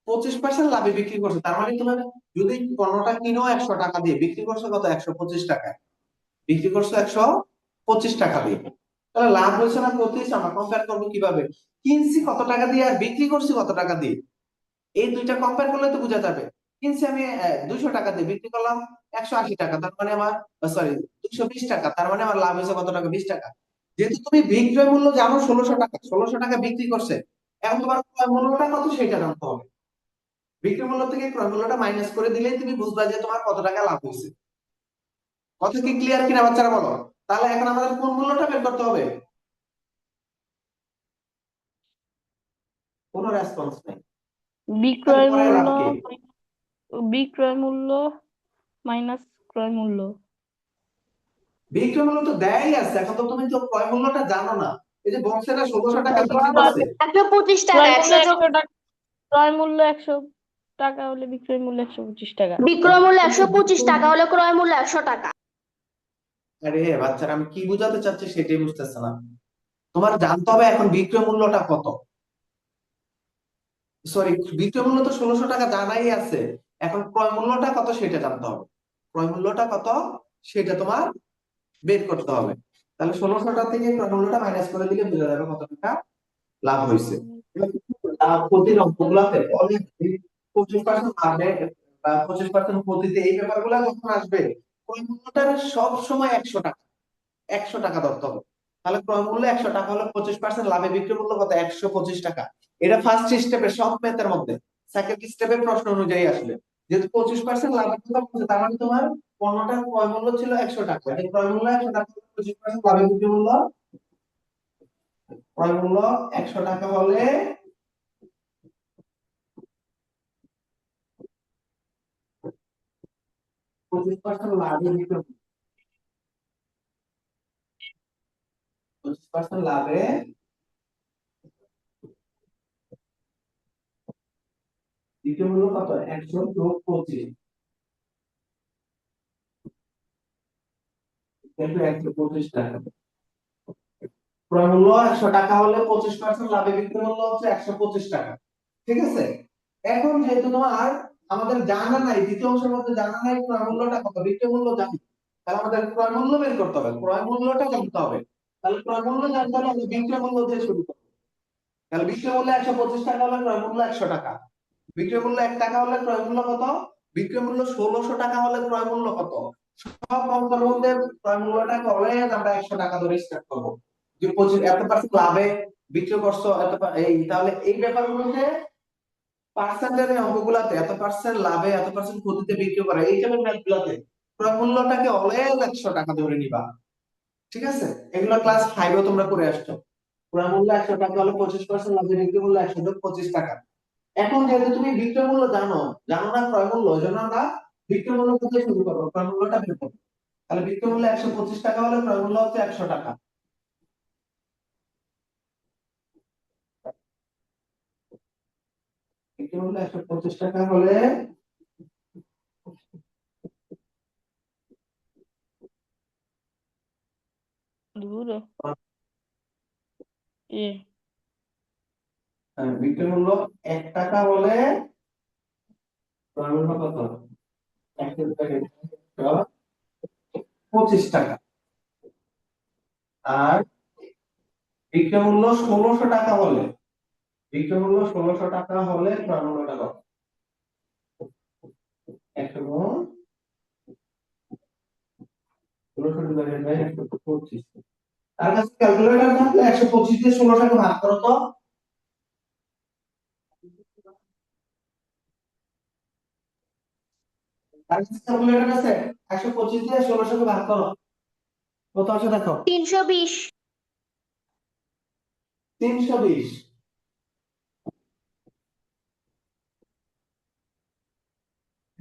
25% লাভে বিক্রি করছে, তার মানে তোমার যদি পণ্যটা কিনো 100 টাকা দিয়ে, বিক্রি করছো কত, 125 টাকায় বিক্রি করছো, 125 টাকা দিয়ে। তাহলে লাভ হয়েছে না ক্ষতি হয়েছে, আমরা কম্পেয়ার করবো কিভাবে, কিনছি কত টাকা দিয়ে আর বিক্রি করছি কত টাকা দিয়ে, এই দুইটা কম্পেয়ার করলে তো বোঝা যাবে। কিনছি আমি 200 টাকা দিয়ে, বিক্রি করলাম 180 টাকা, তার মানে আমার, সরি 220 টাকা, তার মানে আমার লাভ হয়েছে কত টাকা, 20 টাকা। যেহেতু তুমি বিক্রয় মূল্য জানো 1600 টাকা, 1600 টাকা বিক্রি করছে, এখন তোমার ক্রয় মূল্যটা কত সেটা জানতে হবে। বিক্রয় মূল্য থেকে ক্রয় মূল্যটা মাইনাস করে দিলেই তুমি বুঝবা যে তোমার কত টাকা লাভ হয়েছে। কথা কি ক্লিয়ার কিনা বাচ্চারা বলো? তাহলে এখন আমাদের কোন মূল্যটা বের করতে হবে? কোনো রেসপন্স নেই। তাহলে বিক্রয় পরের লাভ মূল্য, কি? বিক্রয় মূল্য মাইনাস ক্রয় মূল্য। বিক্রয় মূল্য তো দেয়াই আছে, এখন তো তুমি তো ক্রয় মূল্যটা জানো না। এই যে বক্সে না 1600 টাকা বিক্রি করছে, 125 টাকা, ক্রয় মূল্য 100 100 টাকা, ক্রয় মূল্য 100 টাকা হলে বিক্রয় মূল্য 125 টাকা। বিক্রয় মূল্য 125 টাকা হলে ক্রয় মূল্য 100 টাকা। আরে বাচ্চারা আমি কি বুঝাতে চাচ্ছি সেটাই বুঝতেছে না। তোমার জানতে হবে এখন বিক্রয় মূল্যটা কত, সরি বিক্রয় মূল্য তো 1600 টাকা জানাই আছে, এখন ক্রয় মূল্যটা কত সেটা জানতে হবে। ক্রয় মূল্যটা কত সেটা তোমার বের করতে হবে। তাহলে 1600 টাকা থেকে ক্রয় মূল্যটা মাইনাস করে দিলে বোঝা যাবে কত টাকা লাভ হয়েছে। লাভ ক্ষতির অঙ্কগুলাতে অনেক 25% লাভে বা 25% ক্ষতিতে এই ব্যাপারগুলো যখন আসবে, ক্রয় মূল্যটা সব সময় 100 টাকা, 100 টাকা ধরতে হবে। তাহলে ক্রয় মূল্য 100 টাকা হলে 25% লাভে বিক্রয় মূল্য কত, 125 টাকা। এটা ফার্স্ট স্টেপে সব ম্যাথের মধ্যে, সেকেন্ড স্টেপে প্রশ্ন অনুযায়ী আসবে। যেহেতু 25% লাভের কথা বলছে, তার মানে তোমার পণ্যটার ক্রয় মূল্য ছিল 100 টাকা, এই ক্রয় মূল্য 100 টাকা, 25% লাভে বিক্রয় মূল্য, ক্রয় মূল্য 100 টাকা হলে 25% লাভে বিক্রয় মূল্য, 25% লাভে বিক্রয় মূল্য কত, 100 যোগ 25, কিন্তু 125 টাকা। ক্রয় মূল্য 100 টাকা হলে 25% লাভে বিক্রয় মূল্য হচ্ছে 125 টাকা। ঠিক আছে, এখন যেহেতু তোমার আমাদের জানা নাই, দ্বিতীয় অংশের মধ্যে জানা নাই ক্রয় মূল্যটা কত, বিক্রয় মূল্য জানি, তাহলে আমাদের ক্রয় মূল্য বের করতে হবে, ক্রয় মূল্যটা জানতে হবে। তাহলে ক্রয় মূল্য জানতে হলে আমরা বিক্রয় মূল্য দিয়ে শুরু করবো। তাহলে বিক্রয় মূল্য 125 টাকা হলে ক্রয় মূল্য 100 টাকা, বিক্রয় মূল্য 1 টাকা হলে ক্রয় মূল্য কত, বিক্রয় মূল্য 1600 টাকা হলে ক্রয় মূল্য কত। সব অঙ্কের মধ্যে ক্রয় মূল্যটাকে অলওয়েজ আমরা 100 টাকা ধরে স্টার্ট করবো। যে 25 এত% লাভে বিক্রয় করছো এই, তাহলে এই ব্যাপারগুলোতে পার্সেন্টের অঙ্কগুলাতে এত পার্সেন্ট লাভে এত পার্সেন্ট ক্ষতিতে বিক্রি করা, এই টাইপের ম্যাথগুলাতে ক্রয় মূল্যটাকে অলওয়েজ 100 টাকা ধরে নিবা। ঠিক আছে, এগুলো ক্লাস 5 এ তোমরা করে আসছো। ক্রয় মূল্য 100 টাকা হলে 25% লাভে বিক্রি মূল্য 100 যোগ 25 টাকা। এখন যেহেতু তুমি বিক্রয় মূল্য জানো, জানো না ক্রয় মূল্য, ওই জন্য আমরা বিক্রয় মূল্য থেকে শুরু করবো, ক্রয় মূল্যটা বের করবো। তাহলে বিক্রয় মূল্য 125 টাকা হলে ক্রয় মূল্য হচ্ছে 100 টাকা। বিক্রয় মূল্য 125 টাকা হলে দূরে এ বিক্রয় মূল্য 1 টাকা হলে ক্রয় মূল্য কত, 125 টাকা। আর বিক্রয় মূল্য 1600 টাকা হলে, বিক্রয় মূল্য 1600 টাকা হলে ক্রয় মূল্যটা কত, 125। তার কাছে ক্যালকুলেটর থাকলে 125 দিয়ে 16টাকে ভাগ করো তো। তার কাছে ক্যালকুলেটর আছে, 125 দিয়ে 16টাকে ভাগ করো, কত আসে দেখো, 320। 320।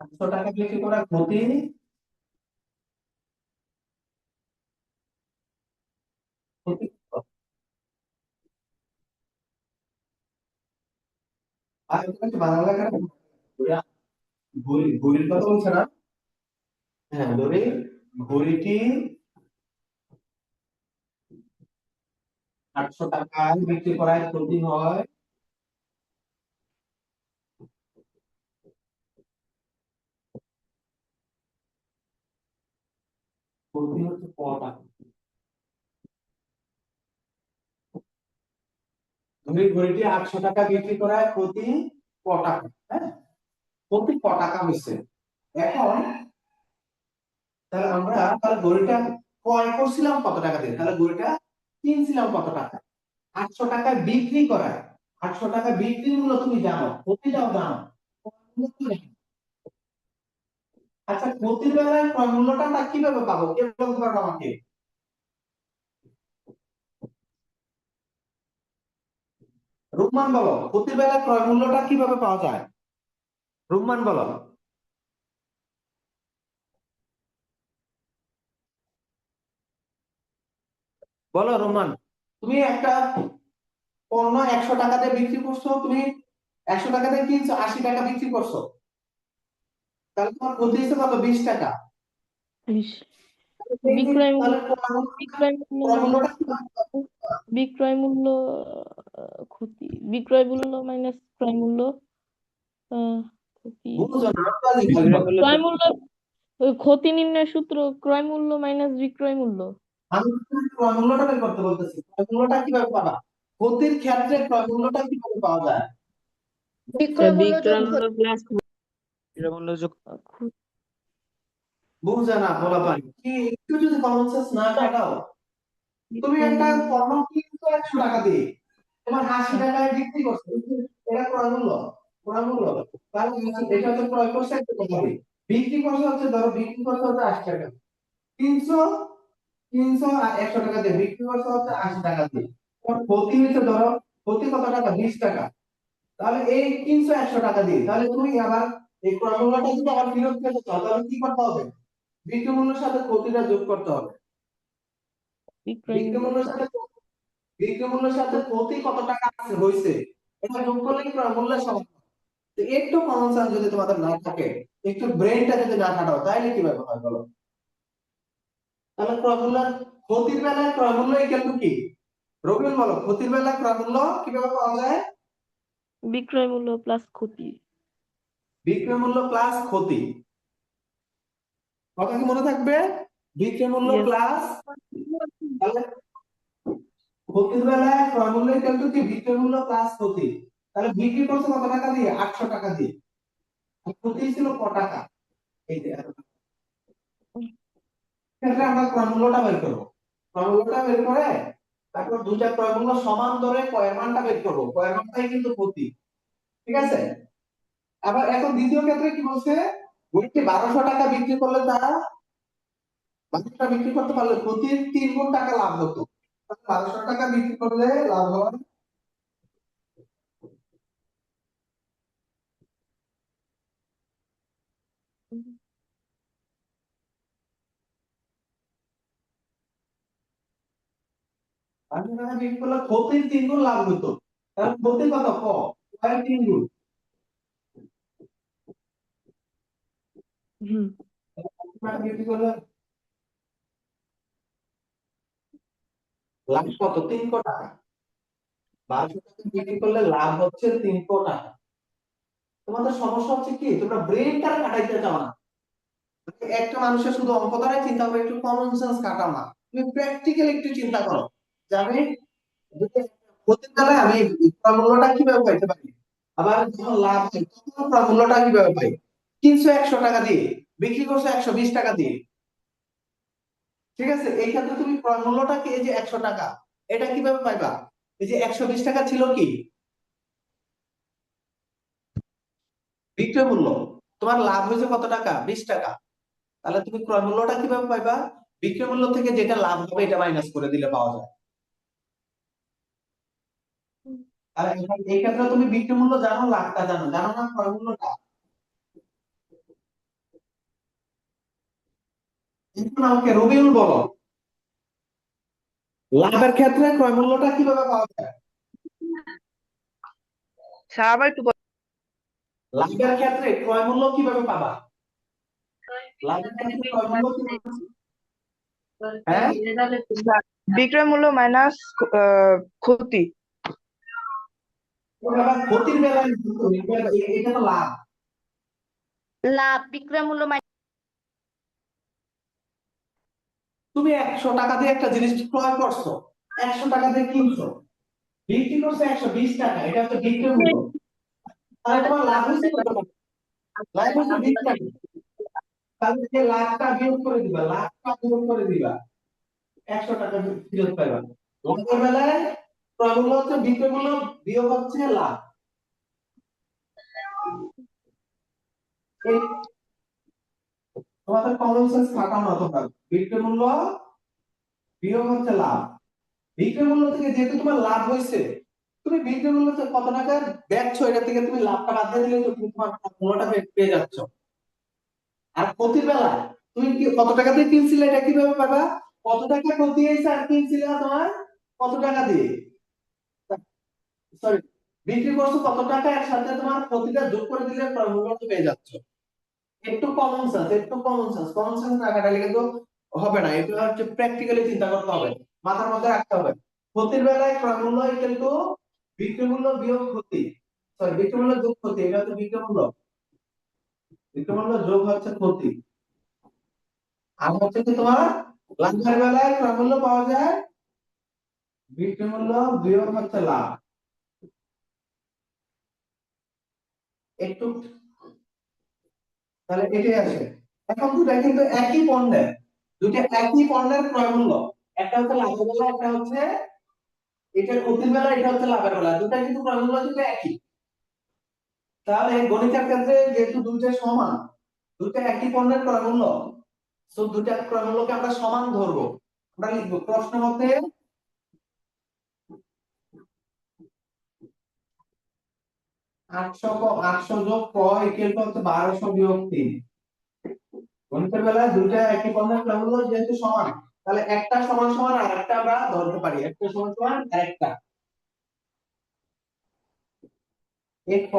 800 টাকা বিক্রি করা ক্ষতি ক্ষতি কত? আর এটা একটু বাংলা লেখা ঘড়ির কথা বলছে না? হ্যাঁ, ধরি ঘড়িটি 800 টাকায় বিক্রি করায় ক্ষতি হয় ক্ষতি হচ্ছে ক টাকা। ধরি ঘড়িটি 800 টাকা বিক্রি করায় ক্ষতি ক টাকা। হ্যাঁ, ক্ষতি ক টাকা হয়েছে। এখন তাহলে আমরা তাহলে ঘড়িটা ক্রয় করছিলাম কত টাকা দিয়ে, তাহলে ঘড়িটা কিনছিলাম কত টাকা? 800 টাকায় বিক্রি করায়। 800 টাকা বিক্রি মূল্য তুমি জানো, ক্ষতিটাও জানো। আচ্ছা, ক্ষতির বেলায় ক্রয় মূল্যটা আমরা কিভাবে পাবো, কে বলতে পারবো আমাকে? রুম্মান বলো, ক্ষতির বেলায় ক্রয় মূল্যটা কিভাবে পাওয়া যায়? রুম্মান বলো। বলো রুম্মান, তুমি একটা পণ্য 100 টাকা দিয়ে বিক্রি করছো, তুমি 100 টাকা দিয়ে কিনছো, 80 টাকা বিক্রি করছো, তাহলে তোমার ক্ষতি হচ্ছে কত? 20 টাকা। ইস, বিক্রয় মূল্য তাহলে বিক্রয় মূল্য ক্রয় মাইনাস মূল্যটা কিভাবে বিক্রয় মূল্য ক্ষতি বিক্রয় মূল্য মাইনাস ক্রয় মূল্য ক্ষতি বুঝছো না? আন্দাজে খালি বিক্রয় বলো। মূল্য ক্রয় মূল্য ক্ষতি নির্ণয় সূত্র ক্রয় মূল্য মাইনাস বিক্রয় মূল্য। আমি তোমাকে ক্রয় মূল্যটা বের করতে বলতেছি, ক্রয় মূল্যটা কিভাবে পাবা? ক্ষতির ক্ষেত্রে ক্রয় মূল্যটা কিভাবে পাওয়া যায়? বিক্রয় মূল্য যোগ বিক্রয় মূল্য প্লাস বিক্রয় মূল্য যোগ ক্ষতি বুঝছে না বলা পারি কি? একটু যদি কমন সেন্স না খাটাও, তুমি বিক্রয় একটা মূল্য পণ্য কিনছো 100 টাকা দিয়ে, তোমার 80 টাকায় বিক্রি করছো, এটা ক্রয় মূল্য। ক্রয় মূল্য তাহলে এটা হচ্ছে ক্রয় করছে 100 টাকা দিয়ে, বিক্রি করছে হচ্ছে, ধরো বিক্রি করছে হচ্ছে 80 টাকা, কিনছো কিনছো 100 টাকা দিয়ে, বিক্রি করছে হচ্ছে 80 টাকা দিয়ে। তোমার ক্ষতি হয়েছে ধরো, ক্ষতি কত টাকা? 20 টাকা। তাহলে এই কিনছো 100 টাকা দিয়ে, তাহলে তুমি আবার এই ক্রয় মূল্যটা যদি আবার ফেরত পেতে চাও, তাহলে কি করতে হবে? বিক্রি মূল্যের সাথে ক্ষতিটা যোগ করতে হবে। বিক্রয় বিক্রি মূল্য মূল্যের প্লাস সাথে বিক্রি মূল্যের সাথে ক্ষতি কত টাকা আছে হয়েছে, এটা যোগ করলেই ক্রয় মূল্যের সমান। তো একটু কমন সেন্স যদি তোমাদের না থাকে, একটু ব্রেনটা যদি না খাটাও, তাহলে কিভাবে হয় বলো? তাহলে ক্রয় মূল্য, ক্ষতির বেলায় ক্রয় মূল্য ইকুয়াল টু কি? রবিউল বলো, ক্ষতির বেলায় ক্রয় মূল্য কিভাবে পাওয়া যায়? বিক্রয় মূল্য প্লাস ক্ষতি। বিক্রয় মূল্য প্লাস ক্ষতি। কথা কি মনে থাকবে? বিক্রয় মূল্য Yes. প্লাস, তাহলে ক্ষতির বেলায় ক্রয় মূল্য ইকুয়াল টু কি? বিক্রয় মূল্য প্লাস ক্ষতি। তাহলে বিক্রি করছে কত টাকা দিয়ে? 800 টাকা দিয়ে। আর ক্ষতি ছিল ক টাকা? এই যে এত টাকা। এক্ষেত্রে আমরা ক্রয় মূল্যটা বের করবো। ক্রয় মূল্যটা বের করে তারপর দুইটা ক্রয় মূল্য সমান ধরে ক্রয়ের মানটা বের করবো, ক্রয়ের মানটাই কিন্তু ক্ষতি। ঠিক আছে? আবার এখন দ্বিতীয় ক্ষেত্রে কি বলছে? বইটি 1200 টাকা বিক্রি করলে তারা 1200 বিক্রি করতে পারলে ক্ষতির 3 গুণ টাকা লাভ হতো। 1200 টাকা বিক্রি করলে লাভ হয়, আমি টাকা বিক্রি করলে ক্ষতির 3 গুণ লাভ হতো। তাহলে ক্ষতি কত? প্রায় 3 গুণ। হুম। টাকা বিক্রি করলে লাভ কত? 300 টাকা। 1200 টাকা বিক্রি করলে লাভ হচ্ছে 300 টাকা। তোমাদের সমস্যা হচ্ছে কি, তোমরা ব্রেনটা কাটাইতে চাও না। একটা মানুষের শুধু অঙ্ক দ্বারাই চিন্তা করে, একটু কমন সেন্স কাটাও না, তুমি প্র্যাকটিক্যালি একটু চিন্তা করো যে আমি প্রত্যেক বেলায় আমি মূল্যটা কিভাবে পাইতে পারি, আবার যখন লাভ হয় তখন মূল্যটা কিভাবে পাই। কিনছো 100 টাকা দিয়ে, বিক্রি করছো 120 টাকা দিয়ে। ঠিক আছে, এই ক্ষেত্রে তুমি ক্রয় মূল্যটা কি? এই যে 100 টাকা, এটা কিভাবে পাইবা? এই যে 120 টাকা ছিল কি বিক্রয় মূল্য, তোমার লাভ হয়েছে কত টাকা? 20 টাকা। তাহলে তুমি ক্রয় মূল্যটা কিভাবে পাইবা? বিক্রয় মূল্য থেকে যেটা লাভ হবে এটা মাইনাস করে দিলে পাওয়া যায়। আর এই ক্ষেত্রে তুমি বিক্রয় মূল্য জানো, লাভটা জানো, জানো না ক্রয় মূল্যটা। এখন আমাকে রবিউল বলো, লাভের ক্ষেত্রে ক্রয় মূল্যটা কিভাবে পাওয়া যায়? স্যার আবার একটু লাভের ক্ষেত্রে ক্রয় মূল্য কিভাবে পাবা? লাভের ক্ষেত্রে ক্রয় মূল্য কিভাবে? হ্যাঁ, বিক্রয় মূল্য মাইনাস ক্ষতি। আবার ক্ষতির বেলায় এটা তো লাভ। লাভ বিক্রয় মূল্য তুমি 100 টাকা দিয়ে একটা জিনিস ক্রয় করছো, 100 টাকা দিয়ে কিনছো, বিক্রি করছো 120 টাকা, এটা হচ্ছে বিক্রয় মূল্য। তাহলে তোমার লাভ হয়েছে কত টাকা? লাভ হচ্ছে 20 টাকা। তাহলে যে লাখটা বিয়োগ করে দিবা, লাখটা বিয়োগ করে দিবা, 100 টাকা ফেরত পাইবা। লাভের বেলায় ক্রয় মূল্য হচ্ছে বিক্রয় মূল্য বিয়োগ হচ্ছে লাভ। এই তোমাদের কমন সেন্স খাটানো তোমরা, বিক্রয় মূল্য বিয়োগ হচ্ছে লাভ। বিক্রয় মূল্য থেকে যেহেতু তোমার লাভ হয়েছে, তুমি বিক্রয় মূল্য থেকে কত টাকা বেচছো এটা থেকে তুমি লাভটা বাদ দিয়ে দিলে তো তুমি তোমার মূল্যটা পেয়ে যাচ্ছ। আর ক্ষতির বেলায় তুমি কি কত টাকা দিয়ে কিনছিলে এটা কিভাবে পাবা? কত টাকা ক্ষতি হয়েছে আর কিনছিলে তোমার কত টাকা দিয়ে, সরি, বিক্রি করছো কত টাকা, এর সাথে তোমার ক্ষতিটা যোগ করে দিলে ক্রয় মূল্যটা পেয়ে যাচ্ছ। একটু কমন সেন্স, একটু কমন সেন্স, কমন সেন্স না খাটালে কিন্তু হবে না, এটা হচ্ছে প্র্যাকটিক্যালি চিন্তা করতে হবে, মাথার মধ্যে রাখতে হবে। ক্ষতির বেলায় ক্রয় মূল্য কিন্তু বিক্রয় মূল্য বিয়োগ ক্ষতি, সরি বিক্রয় মূল্য যোগ ক্ষতি, এটা হচ্ছে বিক্রয় মূল্য, বিক্রয় মূল্য যোগ হচ্ছে ক্ষতি। আর হচ্ছে কি তোমার লাভের বেলায় ক্রয় মূল্য পাওয়া যায়, বিক্রয় মূল্য বিয়োগ হচ্ছে লাভ। একটু তাহলে এটাই আসে। এখন দুটা কিন্তু একই পণ্যের, দুটো একই পণ্যের ক্রয় মূল্য, একটা হচ্ছে লাভের বেলা, একটা হচ্ছে এটা ক্ষতির বেলা, এটা হচ্ছে লাভের বেলা, দুটা কিন্তু ক্রয় মূল্য কিন্তু একই। তাহলে গণিতের ক্ষেত্রে যেহেতু দুইটা সমান, দুটো একই পণ্যের ক্রয় মূল্য, তো দুটা ক্রয় মূল্যকে আমরা সমান ধরবো। আমরা লিখবো প্রশ্ন মতে 800 যোগ ক ইকুয়াল টু হচ্ছে 1200 বিয়োগ 3। গণিতের বেলায় দুইটা একই পণ্যের ক্রয় মূল্য যেহেতু সমান, তাহলে একটা সমান সমান আর একটা আমরা ধরতে পারি, একটা সমান সমান আর একটা এক ক,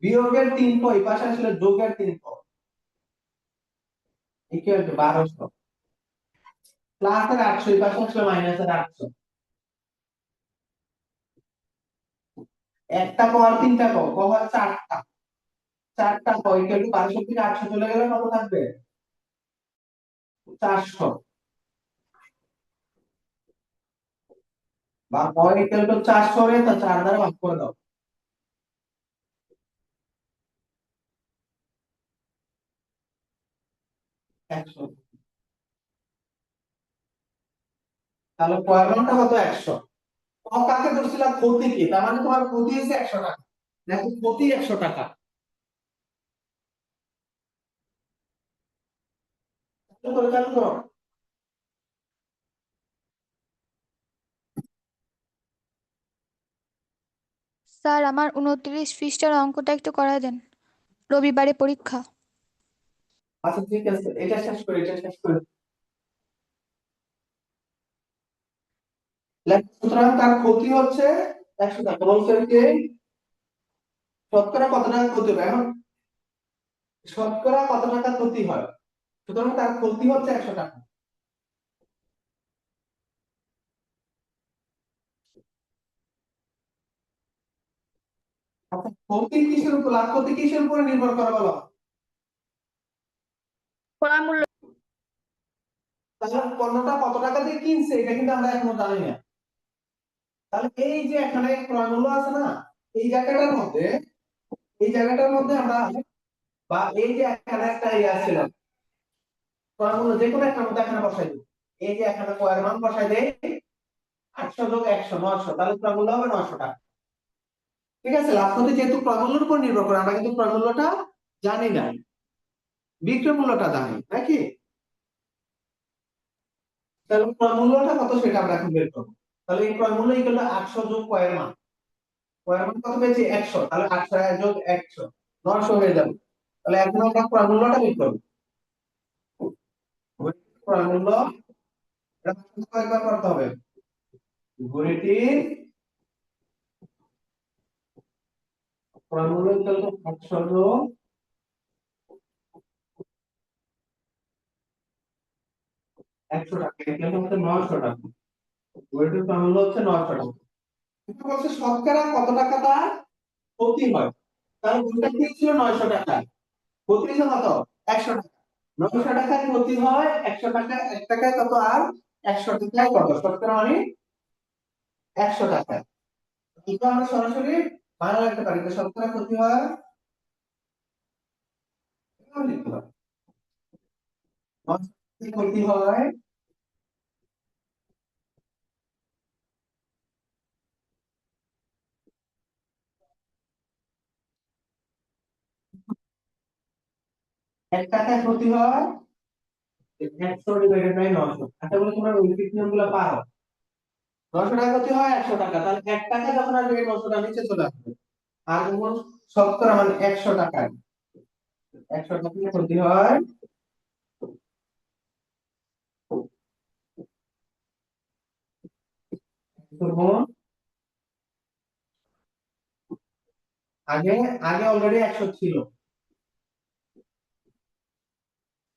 বিয়োগের 3 ক এই পাশে আসলে যোগের 3 ক ইকুয়াল টু 1200, প্লাসের 800 এই পাশে আসলে মাইনাসের 800, একটা ক আর তিনটা ক, ক হয় চারটা, চারটা ক ইকুয়াল টু 1200 থেকে 800 চলে গেলে কত থাকবে? 400, বা ক ইকুয়াল টু 400 রে তা 4 দ্বারা ভাগ করে দাও, 100। তাহলে কয়ের মানটা কত? 100। ক কাকে ধরছিলাম? ক্ষতি কি, তার মানে তোমার ক্ষতি হয়েছে 100 টাকা, দেখো ক্ষতি 100 টাকা। চালু করো, চালু করো। স্যার আমার 29 পৃষ্ঠার অঙ্কটা একটু করায় দেন, রবিবারে পরীক্ষা। আচ্ছা ঠিক আছে, এটা শেষ করি, এটা শেষ করি। সুতরাং তার ক্ষতি হচ্ছে 100 টাকা, বলছে কি শতকরা কত টাকা ক্ষতি হবে, এখন শতকরা কত টাকা ক্ষতি হয়, সুতরাং তার ক্ষতি হচ্ছে 100 টাকা। আচ্ছা ক্ষতি কিসের উপর, লাভ ক্ষতি কিসের উপরে নির্ভর করে বলো? ক্রয় মূল্য তাহলে পণ্যটা কত টাকা দিয়ে কিনছে এটা কিন্তু আমরা এখনো জানি না। তাহলে এই যে এখানে ক্রয় মূল্য আছে না, এই জায়গাটার মধ্যে, এই জায়গাটার মধ্যে আমরা, বা এই যে এখানে একটা ইয়ে ছিল ক্রয় মূল্য, যে কোনো একটা মধ্যে এখানে বসাই দিই, এই যে এখানে ক্রয়ের মান বসাই দেই 800 যোগ 100 900, তাহলে ক্রয় মূল্য হবে 900 টাকা। ঠিক আছে, লাভ ক্ষতি যেহেতু ক্রয় মূল্যের উপর নির্ভর করে, আমরা কিন্তু ক্রয় মূল্যটা জানি না, বিক্রয় মূল্যটা জানি নাকি। তাহলে ক্রয় মূল্যটা কত সেটা আমরা এখন বের করবো। তাহলে এই ক্রয় মূল্য ইকুয়াল টু 800 যোগ ক্রয়ের মান, ক্রয়ের মান কত পেয়েছি? 100, তাহলে 800 যোগ 100 900 হয়ে যাবে। তাহলে এখন আমরা ক্রয় মূল্যটা বের করবো। ক্রয় মূল্য এটা কয়বার করতে হবে? ঘড়িটির ক্রয় মূল্য হলো 100 টাকা, এখানে হচ্ছে 900 টাকা। ঘড়িটির ক্রয় মূল্য হচ্ছে 900 টাকা। এটা বলছে শতকরা কত টাকা তার ক্ষতি হয়। তাহলে ঘড়িটা কি ছিল 900 টাকা, ক্ষতি ছিল কত? 100 টাকা। 900 টাকায় ক্ষতি হয় 100 টাকা, 1 টাকায় কত আর 100 টাকায় কত? শতকরা মানে 100 টাকা। কিন্তু আমরা সরাসরি বাংলা লিখতে পারি, তো শতকরা ক্ষতি হয় এভাবে লিখতে পারি। 900 টাকায় ক্ষতি হয় 1 টাকায় ক্ষতি হয় 100 ডিভাইডেড বাই 900। আশা করি তোমরা রৈখিক নিয়মগুলো পারো। 900 টাকা ক্ষতি হয় 100 টাকা, তাহলে 1 টাকা যখন আসবে এই 900 টাকা নিচে চলে আসবে। আর যখন শতকরা মানে 100 টাকায় 100 টাকায় ক্ষতি হয় গুণ, আগে আগে অলরেডি 100 ছিল,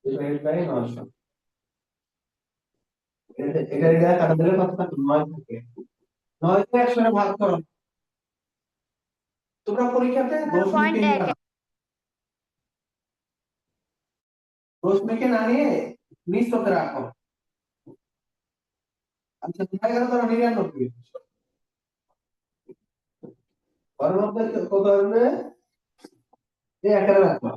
ডিভাইডেড বাই 900। এটা কাটা দিলে কত থাকে? 9 থাকে। 9 কে 100 এ ভাগ করো। তোমরা পরীক্ষাতে দশমিকে নিয়ে আসো। দশমিকে না নিয়ে নিশ্চয়তা রাখো। আচ্ছা, 9999 ওর মধ্যে কত আসবে? এই আকারে রাখো।